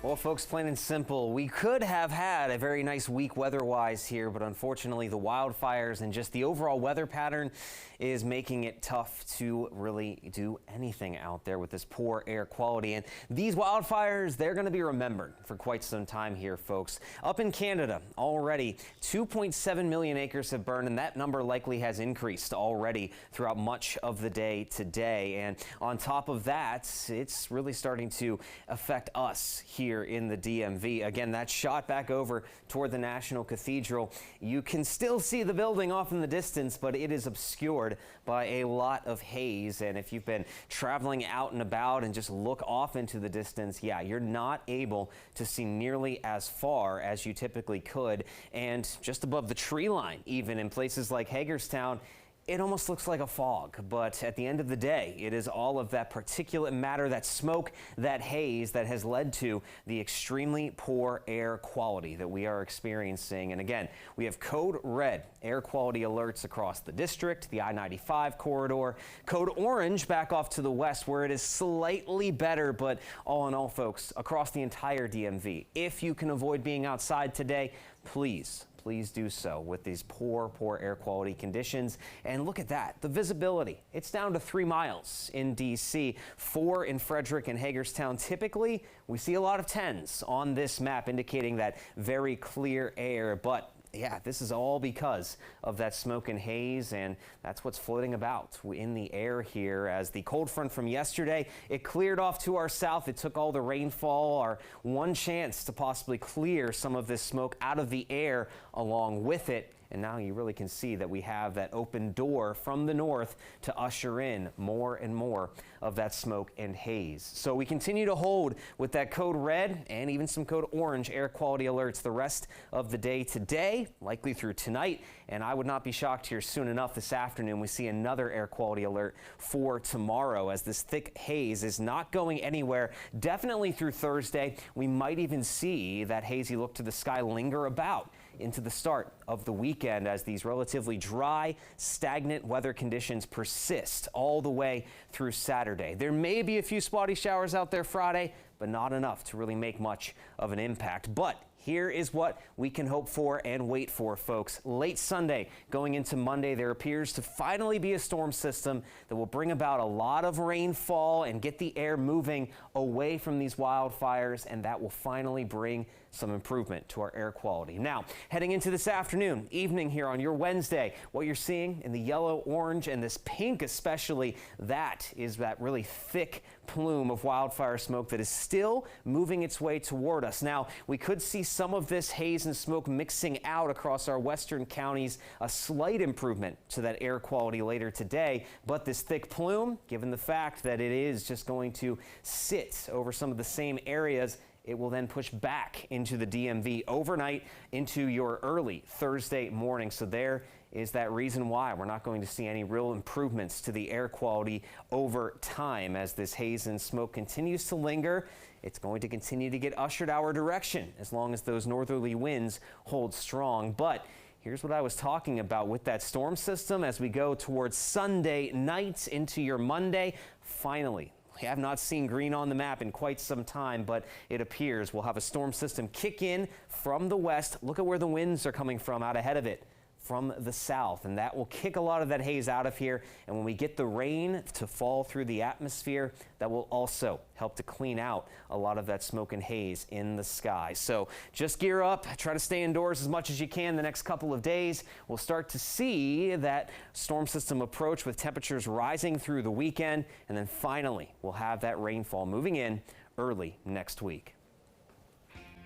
Well, folks, plain and simple, we could have had a very nice week weather-wise here, but unfortunately the wildfires and just the overall weather pattern is making it tough to really do anything out there with this poor air quality. And these wildfires, they're going to be remembered for quite some time here, folks. Up in Canada, already 2.7 million acres have burned, and that number likely has increased already throughout much of the day today. And on top of that, it's really starting to affect us here in the DMV. Again, that shot back over toward the National Cathedral. You can still see the building off in the distance, but it is obscured by a lot of haze. And if you've been traveling out and about and just look off into the distance, yeah, you're not able to see nearly as far as you typically could. And just above the tree line, even in places like Hagerstown, it almost looks like a fog, but at the end of the day, it is all of that particulate matter, that smoke, that haze that has led to the extremely poor air quality that we are experiencing. And again, we have code red air quality alerts across the district, the I-95 corridor, code orange back off to the west where it is slightly better, but all in all, folks, across the entire DMV, if you can avoid being outside today, please do so with these poor air quality conditions. And look at that, the visibility. It's down to 3 miles in DC, 4 in Frederick and Hagerstown. Typically, we see a lot of 10s on this map, indicating that very clear air. But yeah, this is all because of that smoke and haze, and that's what's floating about in the air here. As the cold front from yesterday, it cleared off to our south. It took all the rainfall, our one chance to possibly clear some of this smoke out of the air along with it. And now you really can see that we have that open door from the north to usher in more and more of that smoke and haze. So we continue to hold with that code red and even some code orange air quality alerts the rest of the day today, likely through tonight. And I would not be shocked here soon enough this afternoon we see another air quality alert for tomorrow, as this thick haze is not going anywhere. Definitely through Thursday, we might even see that hazy look to the sky linger about into the start of the weekend, as these relatively dry, stagnant weather conditions persist all the way through Saturday. There may be a few spotty showers out there Friday, but not enough to really make much of an impact. But here is what we can hope for and wait for, folks. Late Sunday going into Monday, there appears to finally be a storm system that will bring about a lot of rainfall and get the air moving away from these wildfires, and that will finally bring some improvement to our air quality. Now, heading into this afternoon, evening here on your Wednesday, what you're seeing in the yellow, orange, and this pink especially, that is that really thick plume of wildfire smoke that is still moving its way toward us. Now, we could see some of this haze and smoke mixing out across our western counties, a slight improvement to that air quality later today. But this thick plume, given the fact that it is just going to sit over some of the same areas, it will then push back into the DMV overnight into your early Thursday morning. So there is that reason why we're not going to see any real improvements to the air quality over time. As this haze and smoke continues to linger, it's going to continue to get ushered our direction as long as those northerly winds hold strong. But here's what I was talking about with that storm system as we go towards Sunday night into your Monday. Finally, we have not seen green on the map in quite some time, but it appears we'll have a storm system kick in from the west. Look at where the winds are coming from out ahead of it, from the south, and that will kick a lot of that haze out of here. And when we get the rain to fall through the atmosphere, that will also help to clean out a lot of that smoke and haze in the sky. So just gear up, try to stay indoors as much as you can the next couple of days. We'll start to see that storm system approach with temperatures rising through the weekend, and then finally we'll have that rainfall moving in early next week.